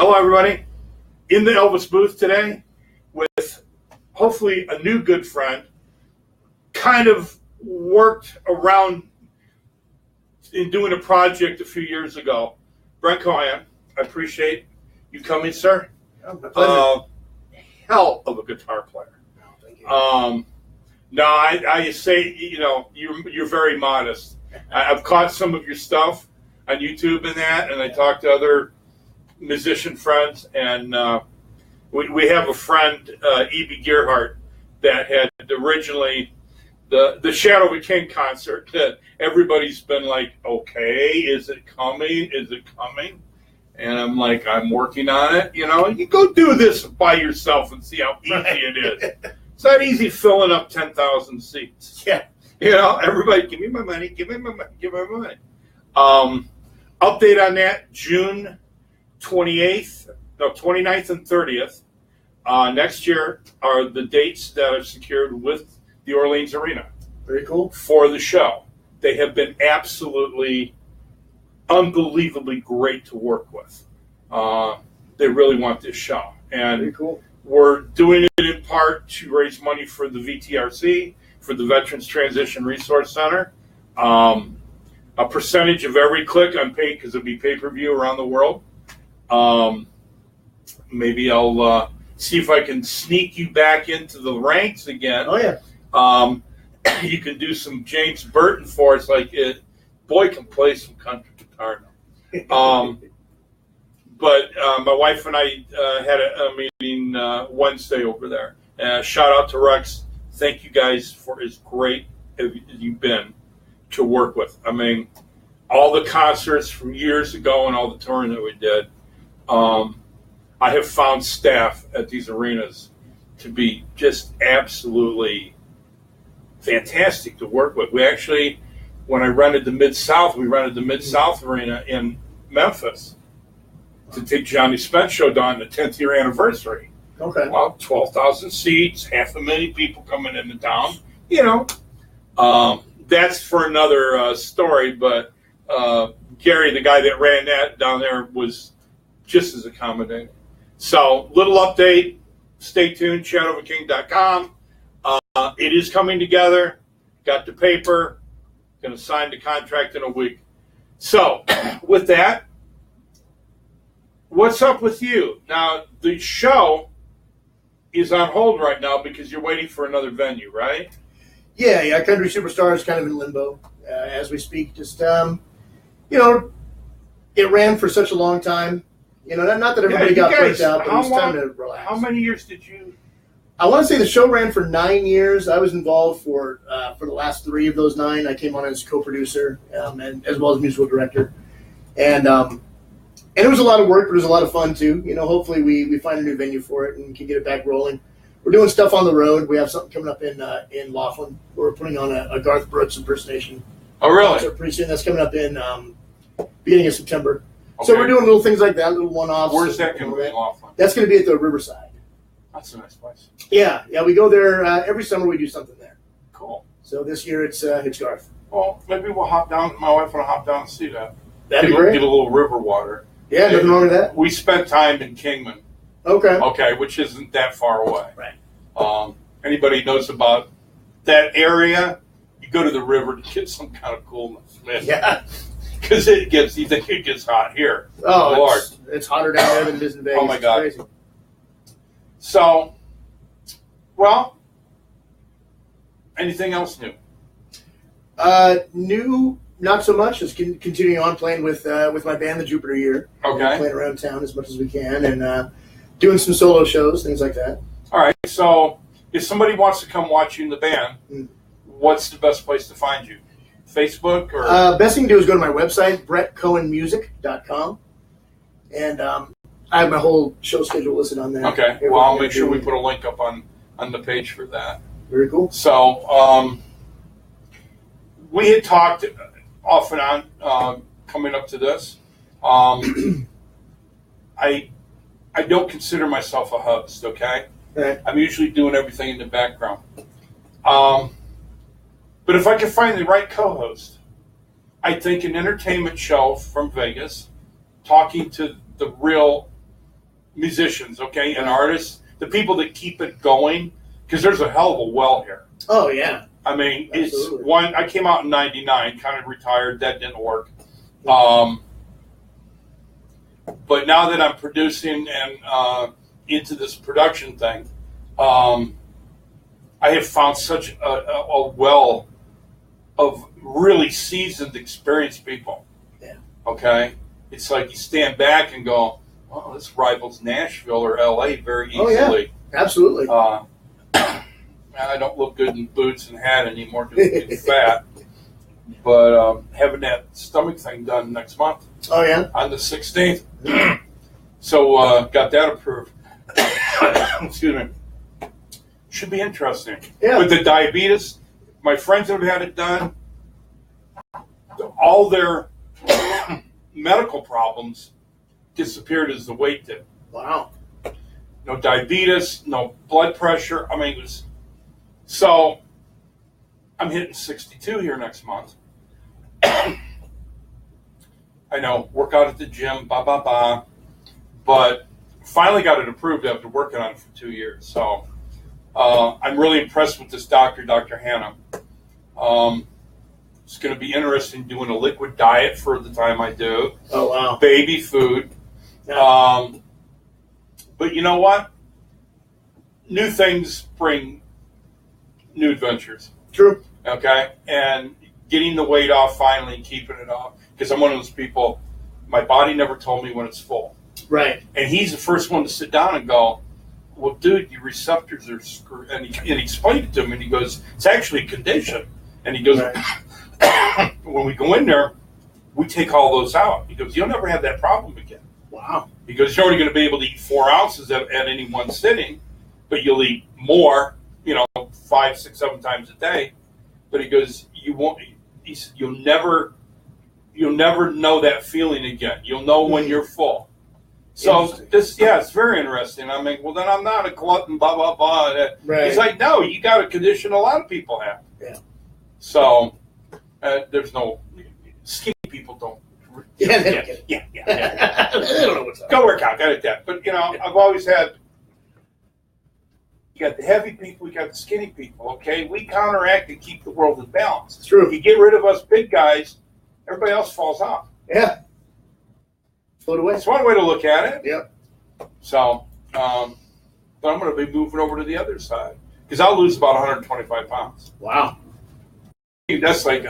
Hello, everybody. In the Elvis booth today with hopefully a new good friend. Kind of worked around in doing a project a few years ago. Brent Cohen, I appreciate you coming, sir. Oh, my pleasure. Hell of a guitar player. Oh, thank you. No, I say, you're very modest. I've caught some of your stuff on YouTube and that, and I talked to other musician friends, and we have a friend, E.B. Gearhart, that had originally the Shadow of a King concert that everybody's been like, okay, is it coming? Is it coming? And I'm like, I'm working on it. You go do this by yourself and see how easy it is. It's not easy filling up 10,000 seats. Yeah. Everybody, give me my money, give me my money, give me my money. Update on that, June 29th and 30th. Next year are the dates that are secured with the Orleans Arena. Very cool. For the show. They have been absolutely, unbelievably great to work with. They really want this show. And very cool. We're doing it in part to raise money for the VTRC, for the Veterans Transition Resource Center. A percentage of every click I'm paid because it'll be pay-per-view around the world. Maybe I'll see if I can sneak you back into the ranks again. Oh, yeah. You can do some James Burton for us. Like, boy can play some country guitar now. But my wife and I had a meeting Wednesday over there. Shout out to Rex. Thank you guys for as great as you've been to work with. I mean, all the concerts from years ago and all the touring that we did, I have found staff at these arenas to be just absolutely fantastic to work with. We actually, when I rented the Mid-South, we rented the Mid-South Arena in Memphis to take Johnny Spence show down the 10th year anniversary. Okay. Well, 12,000 seats, 500,000 people coming into town. That's for another story, but Gary, the guy that ran that down there, was just as accommodating. So, little update. Stay tuned, shadowofking.com. It is coming together. Got the paper. Going to sign the contract in a week. So, with that, what's up with you? Now, the show is on hold right now because you're waiting for another venue, right? Yeah. Country Superstar is kind of in limbo as we speak. Just, it ran for such a long time. Not that everybody got burnt out, but it was time to relax. How many years did you? I want to say the show ran for 9 years. I was involved for the last 3 of those 9. I came on as co-producer and as well as musical director. And it was a lot of work, but it was a lot of fun, too. Hopefully we find a new venue for it and can get it back rolling. We're doing stuff on the road. We have something coming up in Laughlin. We're putting on a Garth Brooks impersonation. Oh, really? So pretty soon. That's coming up in beginning of September. Okay. So we're doing little things like that, little one-offs. Where's that going to be in Laughlin? That's going to be at the Riverside. That's a nice place. Yeah. We go there every summer. We do something there. Cool. So this year it's Garth. Well, maybe we'll hop down. My wife will hop down and see that. That'd be great. Get a little river water. Yeah, nothing wrong with that. We spent time in Kingman. Okay, which isn't that far away. Right. Anybody knows about that area? You go to the river to get some kind of coolness, man. Yeah. Because you think it gets hot here. Oh, Lord. It's hotter down there than it is in Vegas. Oh, my God. It's crazy. So, well, anything else new? New, not so much. Just continuing on playing with my band, the Jupiter Year. Okay. Playing around town as much as we can and doing some solo shows, things like that. All right. So, if somebody wants to come watch you in the band, what's the best place to find you? Facebook or? Best thing to do is go to my website, brettcohenmusic.com. And I have my whole show schedule listed on there. Okay. Well, I'll make sure we put a link up on the page for that. Very cool. So, we had talked off and on coming up to this. I don't consider myself a host, okay? Right. I'm usually doing everything in the background. But if I can find the right co-host, I think an entertainment show from Vegas, talking to the real musicians, okay, and artists, the people that keep it going, because there's a hell of a well here. Oh, yeah. I mean, Absolutely. it's one. I came out in '99, kind of retired. That didn't work. But now that I'm producing and into this production thing, I have found such a well of really seasoned, experienced people. Yeah. Okay? It's like you stand back and go, well, this rivals Nashville or LA very easily. Oh, yeah. Absolutely. I don't look good in boots and hat anymore because I'm getting fat. But having that stomach thing done next month. Oh, yeah? On the 16th. So got that approved. Excuse me. Should be interesting. Yeah. With the diabetes, my friends that have had it done, all their medical problems disappeared as the weight did. Wow. No diabetes, no blood pressure. I mean, it was... So, I'm hitting 62 here next month. I know, work out at the gym, but finally got it approved after working on it for 2 years. So, I'm really impressed with this doctor, Dr. Hannah. It's going to be interesting doing a liquid diet for the time I do. Oh, wow. Baby food. Yeah. But you know what? New things bring new adventures. True. Okay? And getting the weight off finally and keeping it off. Because I'm one of those people, my body never told me when it's full. Right. And he's the first one to sit down and go, well, dude, your receptors are screwed. And he explained it to him, and he goes, it's actually a condition. And he goes, right. When we go in there, we take all those out. He goes, you'll never have that problem again. Wow. He goes, you're only going to be able to eat 4 ounces at any one sitting, but you'll eat more, 5, 6, 7 times a day. But he goes, you won't. He said, you'll never know that feeling again. You'll know when you're full. So it's very interesting. I mean, well, then I'm not a glutton, blah blah blah. Right. He's like, no, you got a condition a lot of people have. Yeah. So there's no skinny people don't. Yeah. They don't know what's up. Go work out, got it that. But I've always had. You got the heavy people, we got the skinny people. Okay, we counteract and keep the world in balance. It's true. If you get rid of us big guys, everybody else falls off. Yeah. Float away. It's one way to look at it. Yep. So, but I'm going to be moving over to the other side because I'll lose about 125 pounds. Wow. That's like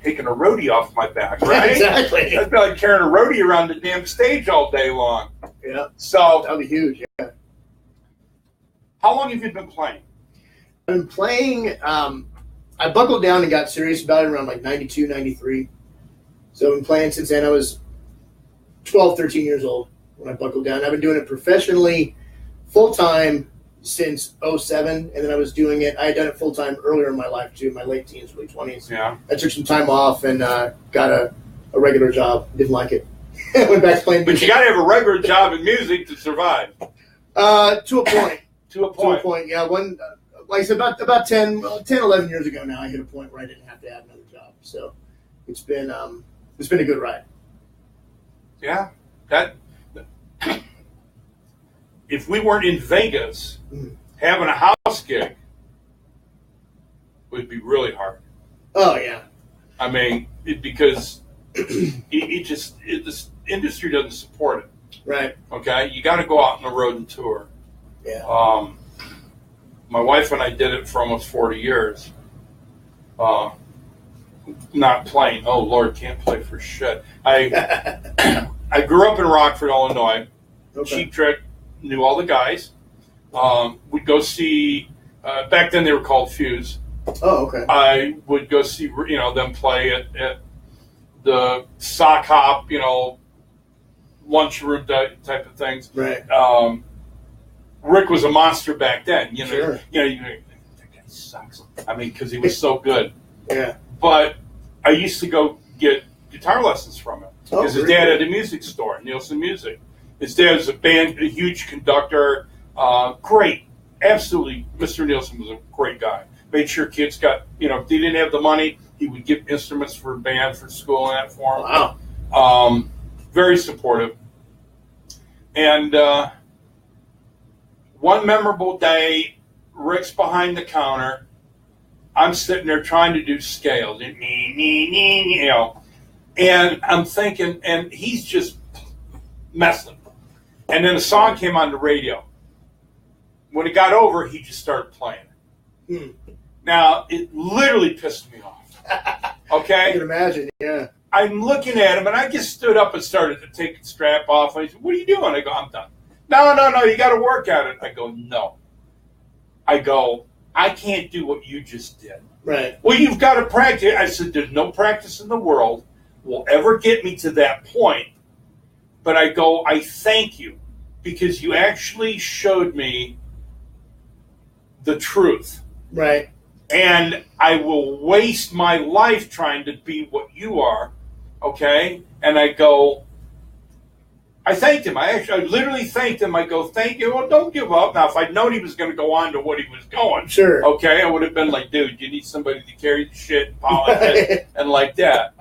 taking a roadie off my back, right? Exactly. That'd be like carrying a roadie around the damn stage all day long. Yeah. So that'd be huge. Yeah. How long have you been playing? I've been playing. I buckled down and got serious about it around like 92, 93. So I've been playing since then. I was 12, 13 years old when I buckled down. I've been doing it professionally, full time since 07, and then I was doing it. I had done it full time earlier in my life too, my late teens, early 20s. Yeah. I took some time off and got a regular job. Didn't like it. Went back to playing. But you got to have a regular job in music to survive. To a point. To a point. Yeah. Like I said, about 10, 11 years ago now, I hit a point where I didn't have to have another job. So it's been a good ride. Yeah. If we weren't in Vegas having a house gig, it would be really hard. Oh yeah. I mean, because this industry doesn't support it. Right. Okay, you got to go out on the road and tour. Yeah. My wife and I did it for almost 40 years. Not playing. Oh Lord, can't play for shit. I grew up in Rockford, Illinois. Okay. Cheap Trick, knew all the guys. We'd go see. Back then they were called Fuse. Oh, okay. I would go see them play at the sock hop, lunchroom type of things. Right. Rick was a monster back then. Sure. That guy sucks. I mean, because he was so good. Yeah. But I used to go get guitar lessons from him because his dad had a music store, Nielsen Music. His dad was a huge conductor. Great, absolutely. Mr. Nielsen was a great guy. Made sure kids got, if they didn't have the money, he would get instruments for band, for school, and that for them. Wow. Very supportive. And one memorable day, Rick's behind the counter. I'm sitting there trying to do scales, you know, and I'm thinking, and he's just messing. And then a song came on the radio. When it got over, he just started playing. Now, it literally pissed me off. Okay? I can imagine, yeah. I'm looking at him, and I just stood up and started to take the strap off. And he said, what are you doing? I go, I'm done. No, you got to work at it. I go, no. I go, I can't do what you just did. Right. Well, you've got to practice. I said, there's no practice in the world will ever get me to that point. But I go, I thank you because you actually showed me the truth. Right. And I will waste my life trying to be what you are, okay? And I go, I thanked him. I literally thanked him. I go, thank you. Well, don't give up. Now, if I'd known he was going to go on to what he was going, sure, okay, I would have been like, dude, you need somebody to carry the shit and polish it and like that.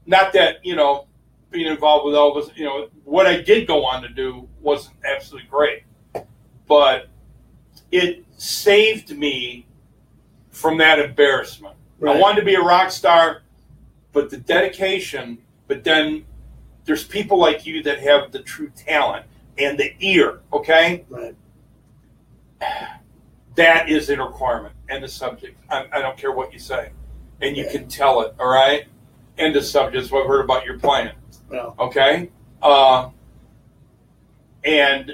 Not that, you know, being involved with Elvis, you know, what I did go on to do wasn't absolutely great. But it saved me from that embarrassment. Right. I wanted to be a rock star, but the dedication, but then there's people like you that have the true talent and the ear, okay? Right. That is a requirement. And the subject. I don't care what you say. And you can tell it, all right? End of subject. That's what I've heard about your playing. Well. Okay? And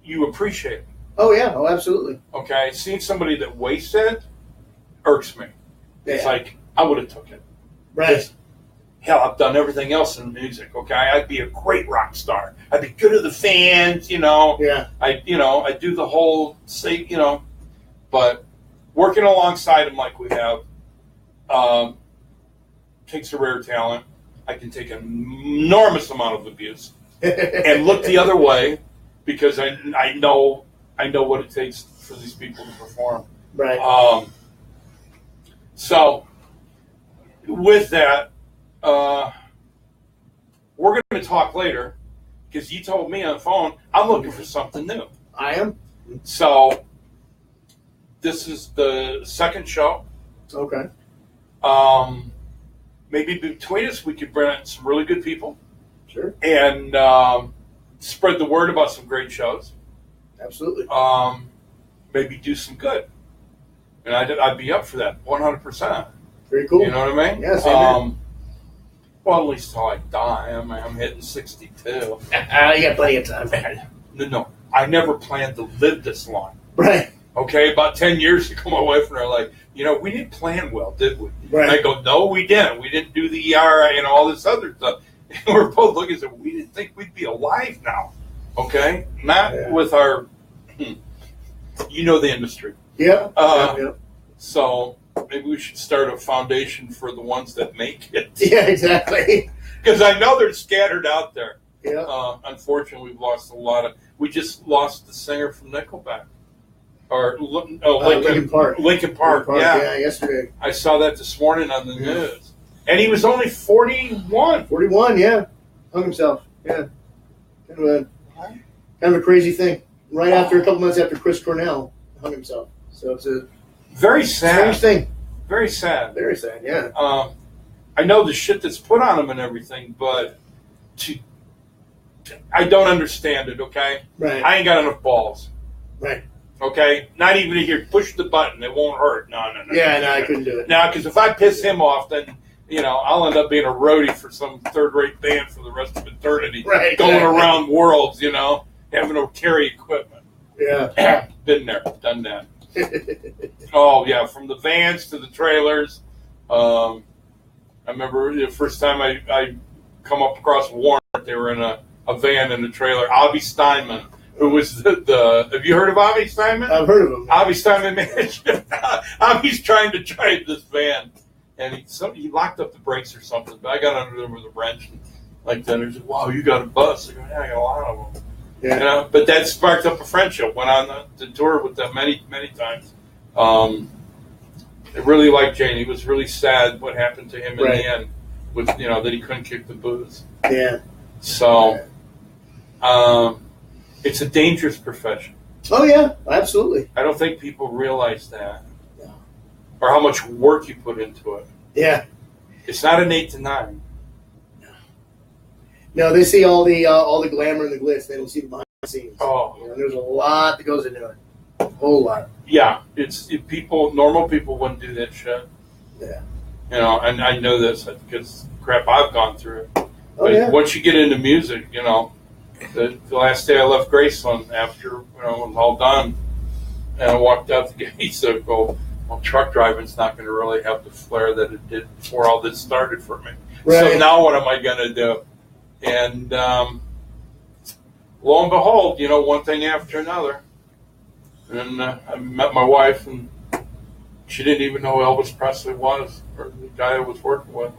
you appreciate it. Oh, yeah. Oh, absolutely. Okay? Seeing somebody that wastes it irks me. Yeah. It's like, I would have took it. Right. Hell, I've done everything else in music, okay? I'd be a great rock star. I'd be good to the fans, you know. Yeah. I do the whole, you know, but working alongside him like we have takes a rare talent. I can take an enormous amount of abuse and look the other way because I know what it takes for these people to perform. Right. So with that, we're going to talk later because you told me on the phone I'm looking for something new. I am. So this is the second show. Okay. Maybe between us we could bring in some really good people. Sure. And spread the word about some great shows. Absolutely. Maybe do some good. And I'd be up for that 100%. Very cool. You know what I mean? Yes. Well, at least till I die. I'm hitting 62. You got plenty of time. No. I never planned to live this long. Right. Okay, about 10 years ago, my wife and I are like, you know, we didn't plan well, did we? Right. And I go, no, we didn't. We didn't do the ERA and all this other stuff. And we're both looking and said, we didn't think we'd be alive now. Okay? Not with our, you know the industry. Yeah. So maybe we should start a foundation for the ones that make it. Yeah, exactly. Because I know they're scattered out there. Yeah. Unfortunately, we've lost a lot of. We just lost the singer from Nickelback, or Linkin Park. Linkin Park. Yeah, yesterday. I saw that this morning on the news, and he was only 41. 41, yeah. Hung himself. Yeah. Kind of a crazy thing. Right after a couple months after Chris Cornell hung himself. So it's a very sad strange thing. Very sad. Very sad. Yeah. I know the shit that's put on him and everything, but I don't understand it. Okay. Right. I ain't got enough balls. Right. Okay. Not even here. Push the button. It won't hurt. No. Yeah. No, I couldn't do it. Now, because if I piss him off, then I'll end up being a roadie for some third-rate band for the rest of eternity. Right. Going around worlds, having to carry equipment. Yeah. Been there, done that. Oh yeah, from the vans to the trailers. I remember the first time I come up across Warren. They were in a van in a trailer. Avi Steinman, who was the have you heard of Avi Steinman? I've heard of him. Avi Steinman manager. Avi's trying to drive this van, and he locked up the brakes or something. But I got under there with a wrench, and like that. He said, "Wow, you got a bus?" I go, "Yeah, I got a lot of them." Yeah. But that sparked up a friendship. Went on the tour with them many, many times. I really liked Jane. He was really sad what happened to him in the end, with that he couldn't kick the booze. Yeah. So, It's a dangerous profession. Oh, yeah, absolutely. I don't think people realize that. No. Or how much work you put into it. Yeah. It's not an 8 to 9. No, they see all the glamour and the glitz. They don't see the behind the scenes. Oh. You know, there's a lot that goes into it. A whole lot. Yeah. Normal people wouldn't do that shit. Yeah. You know, and I know this because crap I've gone through. Oh, but yeah. once you get into music, you know, the last day I left Graceland after, you know, it was all done, and I walked out the gate, he said, well, truck driving's not going to really have the flair that it did before all this started for me. Right. So now what am I going to do? And lo and behold, you know, one thing after another. And I met my wife, and she didn't even know who Elvis Presley was, or the guy I was working with.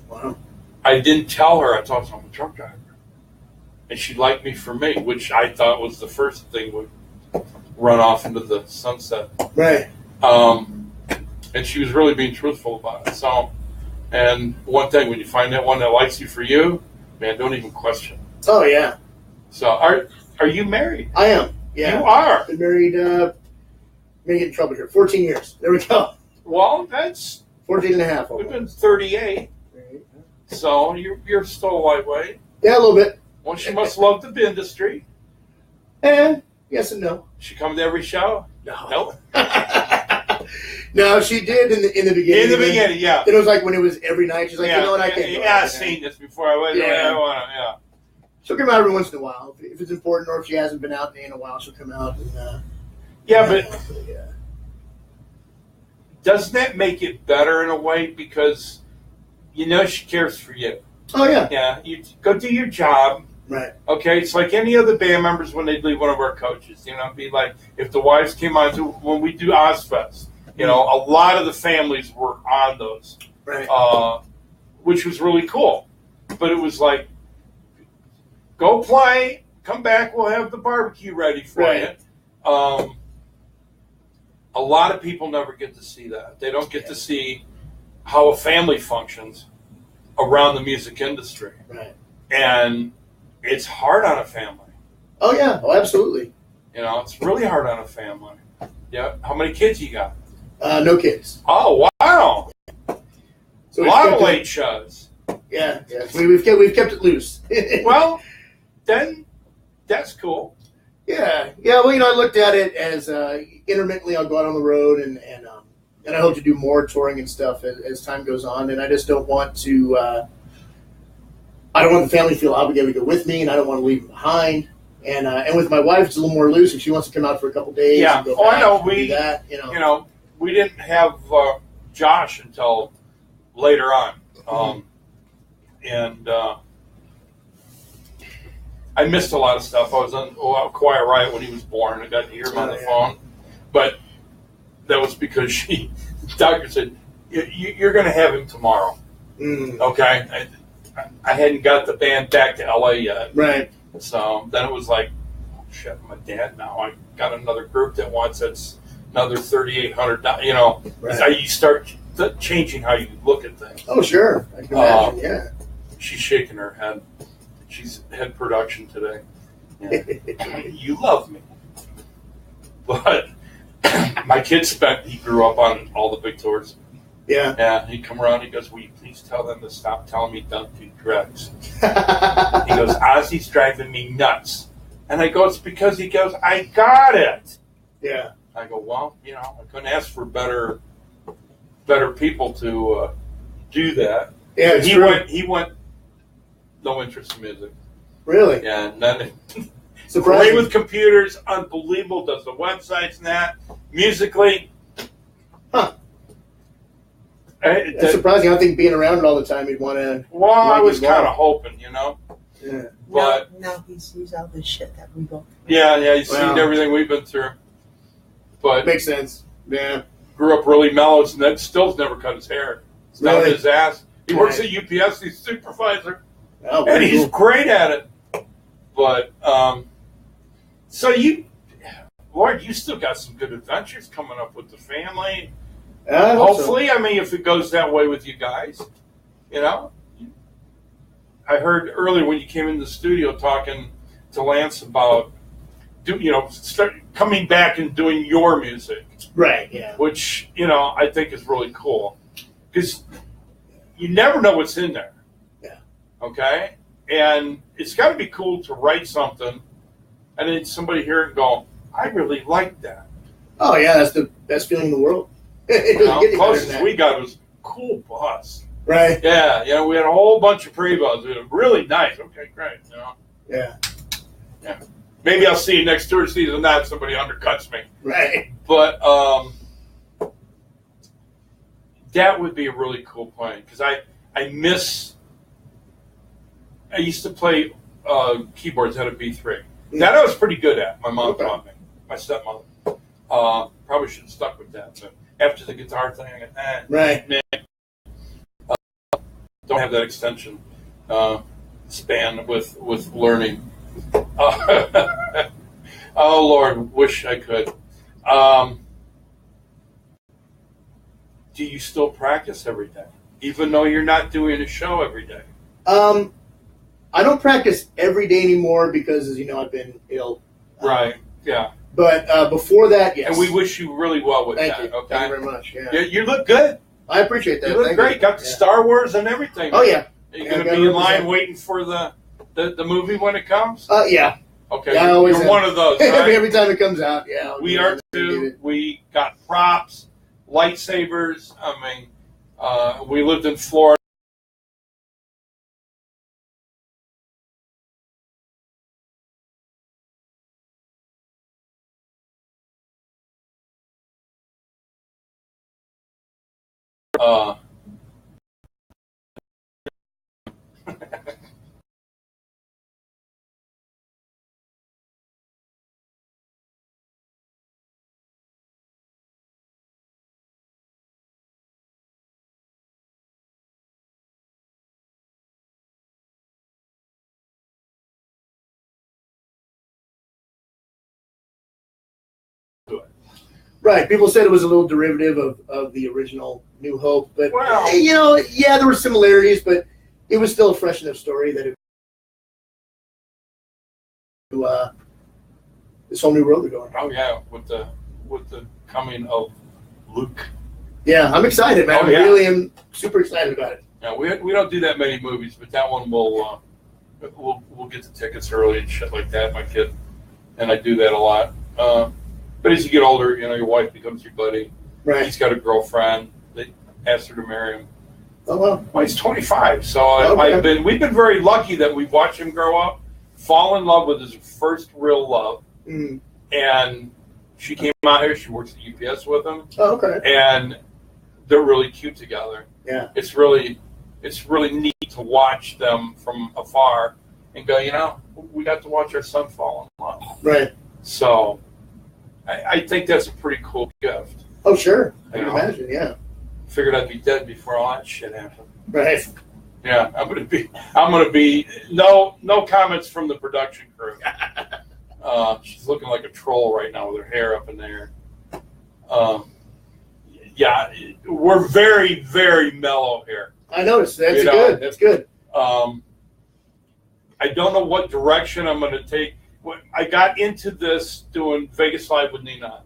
Wow. I didn't tell her I thought I'm a truck driver. And she liked me for me, which I thought was the first thing would run off into the sunset. Right. And she was really being truthful about it. So, and one thing, when you find that one that likes you for you, man, don't even question. Oh, yeah. So, are you married? I am. Yeah. You are. Been married, I'm going to get in trouble here. 14 years. There we go. Well, that's 14 and a half. we've been 38. So you're still a lightweight. Yeah, a little bit. Well, she must love the industry. Yes and no. She come to every show? No. Nope. No, she did in the beginning. In the beginning, yeah. It was like when it was every night. She's like, you know what, I can't go. Yeah, I've seen this before. I Yeah. She'll come out every once in a while. If it's important or if she hasn't been out in a while, she'll come out. And, but doesn't that make it better in a way? Because you know she cares for you. Oh, yeah. Yeah, you go do your job. Right. Okay, it's like any other band members when they leave one of our coaches. You know, it'd be like if the wives came on to when we do Ozfest. You know, a lot of the families were on those, Right. Which was really cool. But it was like, go play, come back, we'll have the barbecue ready for you. A lot of people never get to see that. They don't get to see how a family functions around the music industry. Right. And it's hard on a family. Oh, yeah. Oh, absolutely. You know, it's really hard on a family. Yeah. How many kids you got? No kids. Oh, wow. So a lot of late shows. Yeah. We've kept it loose. Well, then that's cool. Yeah. Well, you know, I looked at it as intermittently I'll go out on the road and I hope to do more touring and stuff as time goes on. And I just don't want to. I don't want the family to feel obligated to go with me, and I don't want to leave them behind. And with my wife, it's a little more loose. If she wants to come out for a couple days, yeah. And go back, I know. do that. You know, we didn't have Josh until later on, and I missed a lot of stuff. I was on Quiet Riot when he was born. I got to hear him on the phone, but that was because the doctor said you're going to have him tomorrow. Okay, I hadn't got the band back to LA yet, right? So then it was like, oh, shit, I'm a dad now. I got another group that wants it's another $3,800. You know, right. You start changing how you look at things. Oh, sure, I can imagine. Yeah, she's shaking her head. She's head production today. Yeah. You love me, but my kid he grew up on all the big tours. Yeah. Yeah, he'd come around, he goes, will you please tell them to stop telling me don't do drugs? He goes, Ozzy's driving me nuts. And I go, it's because he goes, I got it. Yeah. I go, well, you know, I couldn't ask for better people to do that. Yeah, he went no interest in music. Really? Yeah, none. Surprising. Great with computers, unbelievable, does the websites and that. Musically. Huh. That's surprising. I think being around it all the time, he'd want to. Well, I was kind of hoping, you know. Yeah. But now he sees all the shit that we go through. Yeah, he's seen everything we've been through. But makes sense. Yeah. Grew up really mellow, and that still's never cut his hair. It's down his ass. He works at UPS. He's supervisor, and he's great at it. But so Lord, you still got some good adventures coming up with the family. Hopefully, I mean, if it goes that way with you guys, you know. I heard earlier when you came in the studio talking to Lance about start coming back and doing your music. Right. Yeah. Which I think is really cool because you never know what's in there. Yeah. Okay. And it's got to be cool to write something, and then somebody hear it and go, "I really like that." Oh yeah, that's the best feeling in the world. Closest we got was Cool Bus. Right. Yeah, we had a whole bunch of pre-buzz. It was really nice. Okay, great. Yeah. Yeah. Maybe I'll see you next tour season. Not somebody undercuts me. Right. But that would be a really cool playing because I used to play keyboards at a B3. That I was pretty good at. My mom taught me. My stepmother. Probably should have stuck with that. But after the guitar thing, right. Don't have that extension span with learning. Oh Lord, wish I could. Do you still practice every day, even though you're not doing a show every day? I don't practice every day anymore because, as you know, I've been ill. Right. Yeah. But before that, yes. And we wish you really well with Thank that. you. Okay. Thank you very much. Yeah. You look good. I appreciate that. You look great. Got the Star Wars and everything. Oh yeah. Are you going to be in line waiting for the movie when it comes? Yeah. Okay. Yeah, you're one of those. Right? Every time it comes out, yeah. We are too. We got props, lightsabers. I mean, we lived in Florida. Right. People said it was a little derivative of the original New Hope, but there were similarities, but it was still a fresh enough story that this whole new world we're going. Oh yeah, with the coming of Luke. Yeah, I'm excited, man. Oh, yeah. I really am super excited about it. Yeah, we don't do that many movies, but that one we'll get the tickets early and shit like that. My kid and I do that a lot. But as you get older, your wife becomes your buddy. Right. He's got a girlfriend. They asked her to marry him. Oh well. Well, he's 25, so we've been very lucky that we've watched him grow up, fall in love with his first real love, and she came out here. She works at UPS with him. Oh, okay. And they're really cute together. Yeah. It's really neat to watch them from afar and go, we got to watch our son fall in love. Right. So I think that's a pretty cool gift. Oh, sure. I can imagine, yeah. Figured I'd be dead before all that shit happened. Right. Yeah, I'm gonna be no comments from the production crew. She's looking like a troll right now with her hair up in the air. Yeah, we're very, very mellow here. I noticed. That's good. That's good. I don't know what direction I'm going to take. I got into this doing Vegas Live with Nina.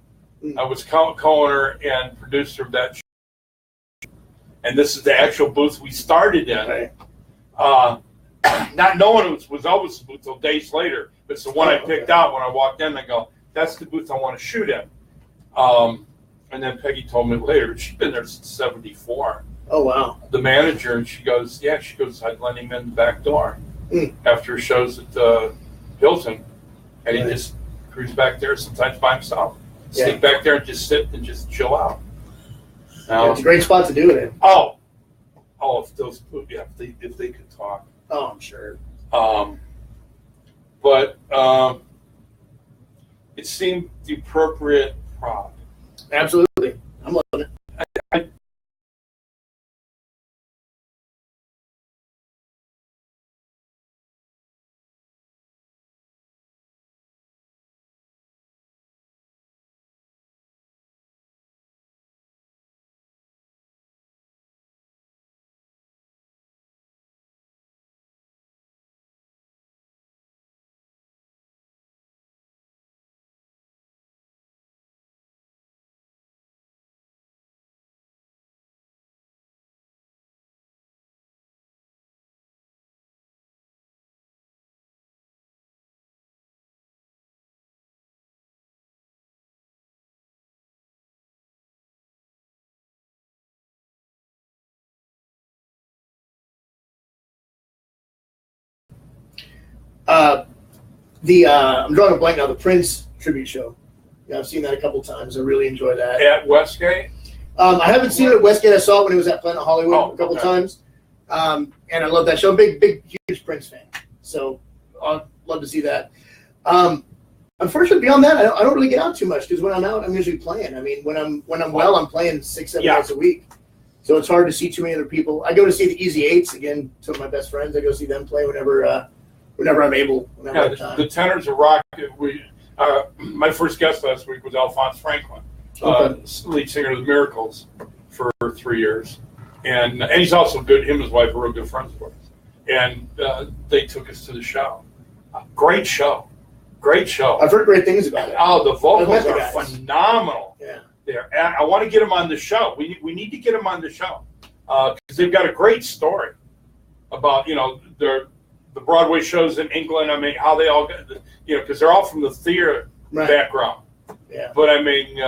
I was co-owner and producer of that show. And this is the actual booth we started in. Right. Not knowing it was Elvis' booth until days later. But it's the one I picked out when I walked in. I go, that's the booth I want to shoot in. And then Peggy told me later, she's been there since 74. Oh, wow. The manager, and she goes, I'd let him in the back door after shows at Hilton. And he just cruise back there sometimes by himself. Sneak back there and just sit and just chill out. Now, it's a great spot to do it in. Oh, if they could talk. Oh, I'm sure. But it seemed the appropriate prop. Absolutely. I'm loving it. I'm drawing a blank now. The Prince tribute show. Yeah, I've seen that a couple times. I really enjoy that. At Westgate? I haven't seen it at Westgate. I saw it when it was at Planet Hollywood a couple times. And I love that show. I'm a big, huge Prince fan. So I'd love to see that. Unfortunately, beyond that, I don't really get out too much because when I'm out, I'm usually playing. I mean, when I'm well, I'm playing 6-7 nights a week. So it's hard to see too many other people. I go to see the Easy Eights again. Some of my best friends. I go see them play whenever I'm able. Whenever I have time. The tenors are rock. My first guest last week was Alphonse Franklin, lead singer of the Miracles, for 3 years, and he's also good. Him and his wife are real good friends of ours, and they took us to the show. Great show. I've heard great things about it. Oh, the vocals are phenomenal. Yeah. There, and I want to get them on the show. We need to get them on the show because they've got a great story about the Broadway shows in England. I mean, how they all got because they're all from the theater background. Yeah. But I mean,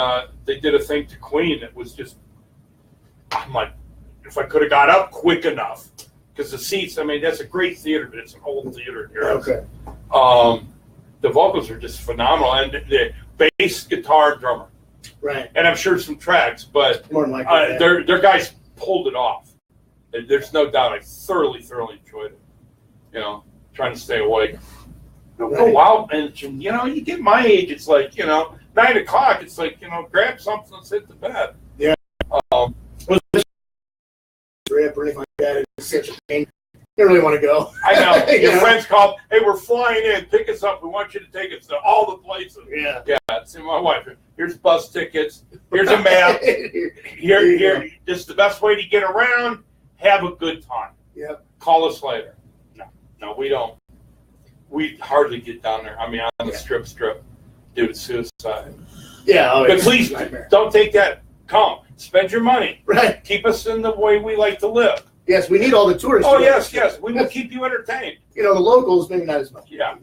they did a thing to Queen that was just. I'm like, if I could have got up quick enough, because the seats. I mean, that's a great theater, but it's an old theater here. Okay. The vocals are just phenomenal, and the bass, guitar, drummer. Right. And I'm sure some tracks, but more than likely, their guys pulled it off. There's no doubt. I thoroughly enjoyed it. Trying to stay awake. Go out and you get my age. It's like 9 o'clock. It's like grab something and sit to bed. Yeah. Trip or anything like that. It's such a pain. You don't really want to go. I know. Your friends call. Hey, we're flying in. Pick us up. We want you to take us to all the places. Yeah. Yeah. See, my wife. Here's bus tickets. Here's a map. Here. This is the best way to get around. Have a good time. Yep. Call us later. No, we don't. We hardly get down there. I mean, on the strip, due to suicide. Yeah. But please don't take that. Come, spend your money. Right. Keep us in the way we like to live. Yes, we need all the tourists. Oh, yes. We will keep you entertained. The locals, maybe not as much. Yeah.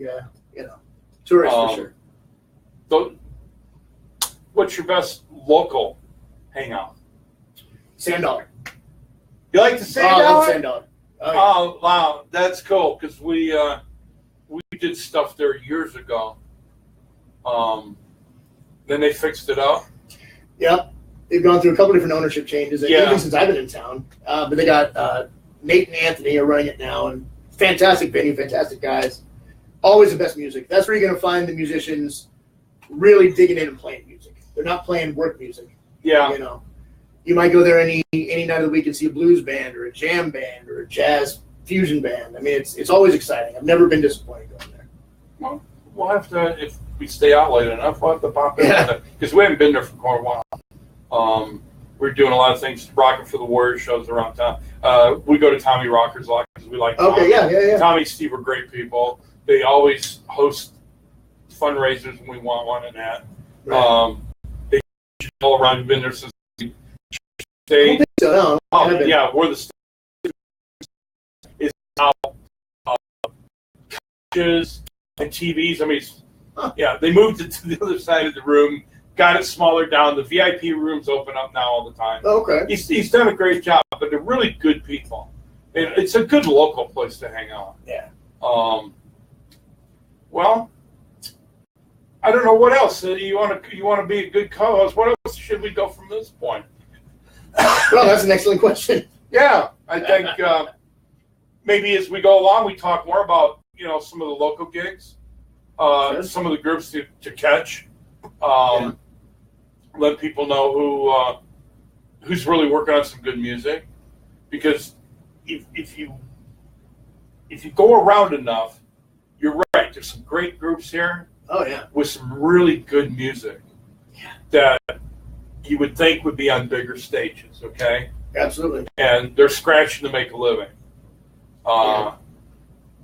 Tourists for sure. So, what's your best local hangout? Sand Dollar. You like the Sand Dollar? I love Sand Dollar. Oh, wow. That's cool, because we did stuff there years ago. Then they fixed it up. Yep. They've gone through a couple different ownership changes, even since I've been in town. But they got Nate and Anthony are running it now, and fantastic venue, fantastic guys. Always the best music. That's where you're going to find the musicians really digging in and playing music. They're not playing work music. Yeah. You might go there any night of the week and see a blues band or a jam band or a jazz fusion band. I mean, it's always exciting. I've never been disappointed going there. Well, we'll have to, if we stay out late enough, we'll have to pop in. Because we haven't been there for quite a while. We're doing a lot of things, rocking for the Warriors shows around town. We go to Tommy Rocker's a lot because we like Tommy. Okay, yeah. Tommy and Steve are great people. They always host fundraisers when we want one and that. Right. They all around. You've been there since they. Yeah, where the stage is now couches and TVs. I mean, yeah, they moved it to the other side of the room. Got it smaller down. The VIP rooms open up now all the time. Okay. He's done a great job, but they're really good people. It's a good local place to hang out. Yeah. Well, I don't know what else. You want to be a good co-host. What else should we go from this point? Well, that's an excellent question. Yeah, I think maybe as we go along, we talk more about some of the local gigs, some of the groups to catch. Let people know who's really working on some good music, because if you go around enough, you're right. There's some great groups here. Oh yeah, with some really good music that you would think would be on bigger stages. Okay, absolutely. And they're scratching to make a living.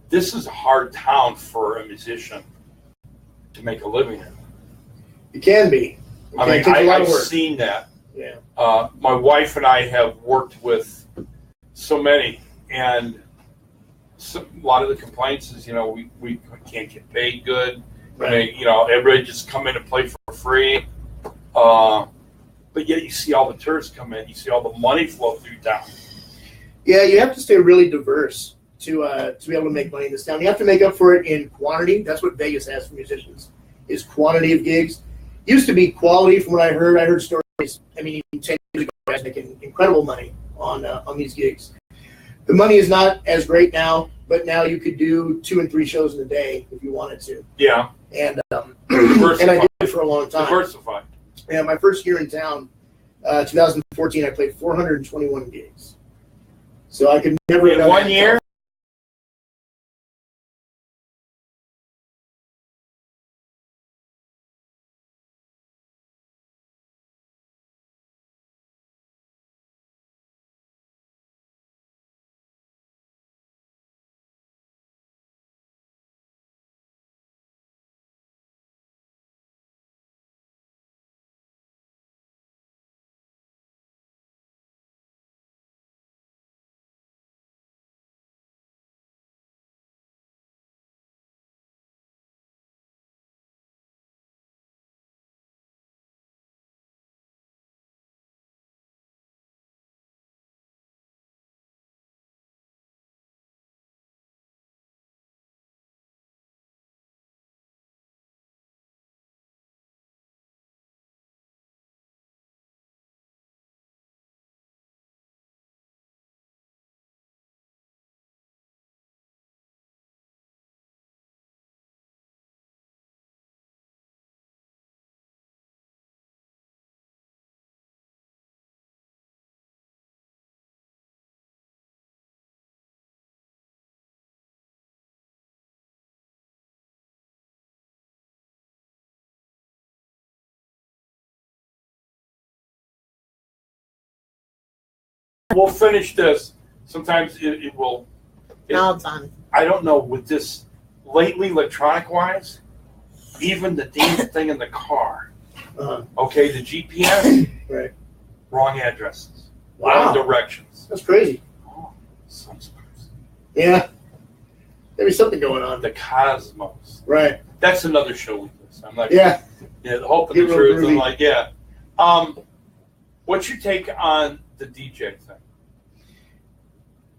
This is a hard town for a musician to make a living in. It can be. I've seen that. Yeah. My wife and I have worked with so many, and a lot of the complaints is, we can't get paid good. Right. I mean, everybody just come in and play for free. But yet you see all the tourists come in. You see all the money flow through town. Yeah, you have to stay really diverse to be able to make money in this town. You have to make up for it in quantity. That's what Vegas has for musicians, is quantity of gigs. Used to be quality, from what I heard. I heard stories. I mean, 10 years ago, guys making incredible money on these gigs. The money is not as great now, but now you could do 2 and 3 shows in a day if you wanted to. Yeah. And and I did it for a long time. Diversified. Yeah, my first year in town, 2014, I played 421 gigs. So I could never. In 1 year? We'll finish this. Sometimes it will. Now it's on. I don't know, with this lately, electronic-wise, even the damn thing in the car. Okay, the GPS, right. Wrong addresses. Wow. Wrong directions. That's crazy. Oh, sunspots. Yeah. There's something going on. The cosmos. Right. That's another show with this. I'm like, yeah. Yeah, the hope and Get the real truth. groovy. I'm like, yeah. What's your take on the DJ thing?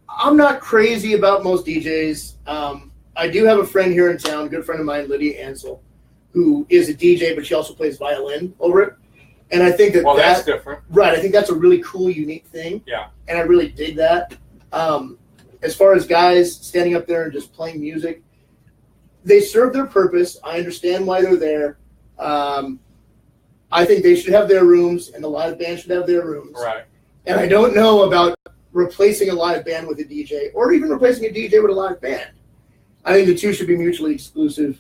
I'm not crazy about most DJs. I do have a friend here in town, a good friend of mine, Lydia Ansel, who is a DJ, but she also plays violin over it. And I think that's different. Right. I think that's a really cool, unique thing. Yeah. And I really dig that. As far as guys standing up there and just playing music, they serve their purpose. I understand why they're there. I think they should have their rooms, and the live band should have their rooms. Right. And I don't know about replacing a live band with a DJ, or even replacing a DJ with a live band. I think the two should be mutually exclusive.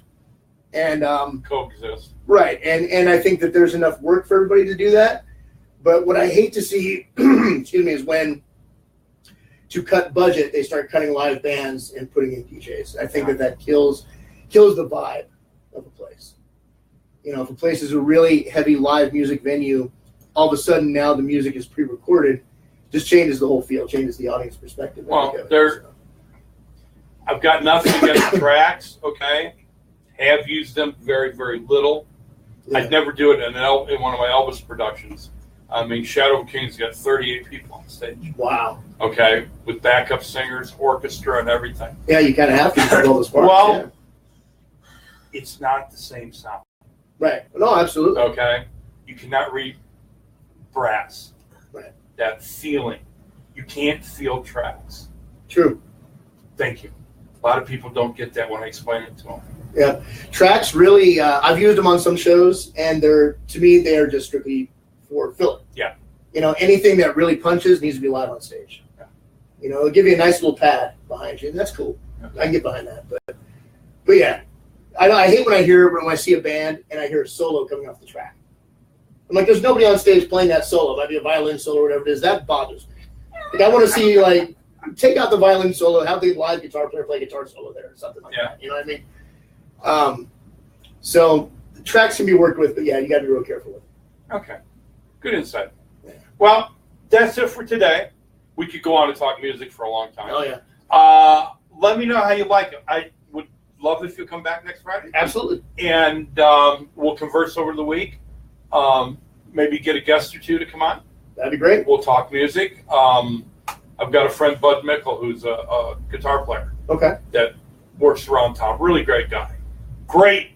And coexist. Right. And I think that there's enough work for everybody to do that. But what I hate to see, excuse me, is when to cut budget, they start cutting live bands and putting in DJs. I think that kills the vibe of a place. You know, if a place is a really heavy live music venue, all of a sudden now the music is pre-recorded, just changes the whole feel, changes the audience perspective. Well, I've got nothing against tracks, okay? Have used them very, very little. Yeah. I'd never do it in one of my Elvis productions. I mean, Shadow King's got 38 people on stage. Wow. Okay, with backup singers, orchestra, and everything. Yeah, you kind of have to have all those parts. Well, it's not the same sound. Right. No, absolutely. Okay? You cannot read brass. Right. That feeling. You can't feel tracks. True. Thank you. A lot of people don't get that when I explain it to them. Yeah. Tracks really, I've used them on some shows, and to me, they are just strictly for filler. Yeah. You know, anything that really punches needs to be live on stage. Yeah. You know, it'll give you a nice little pad behind you, and that's cool. Okay. I can get behind that. But yeah, I hate when I see a band and I hear a solo coming off the track. I'm like, there's nobody on stage playing that solo. It might be a violin solo or whatever it is. That bothers me. Like, I want to see, like, take out the violin solo, have the live guitar player play guitar solo there or something like that. You know what I mean? So the tracks can be worked with, but yeah, you got to be real careful with it. Okay. Good insight. Yeah. Well, that's it for today. We could go on and talk music for a long time. Oh, yeah. Let me know how you like it. I would love if you come back next Friday. Absolutely. And we'll converse over the week. Maybe get a guest or two to come on. That'd be great. We'll talk music. I've got a friend, Bud Mickle, who's a guitar player. Okay. That works around town. Really great guy. Great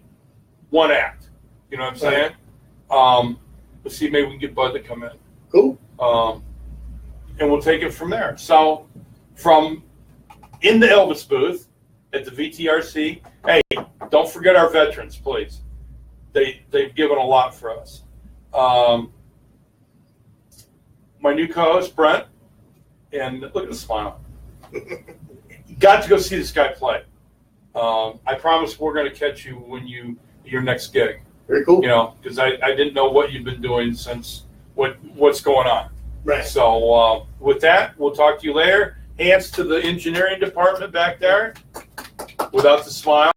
one act. You know what I'm saying? Let's see, maybe we can get Bud to come in. Cool. And we'll take it from there. So, from in the Elvis booth at the VTRC, hey, don't forget our veterans, please. They've given a lot for us. My new co-host, Brent, and look at the smile. Got to go see this guy play. I promise we're going to catch you when your next gig. Very cool. You know, because I didn't know what you've been doing since what's going on. Right. So with that, we'll talk to you later. Hands to the engineering department back there without the smile.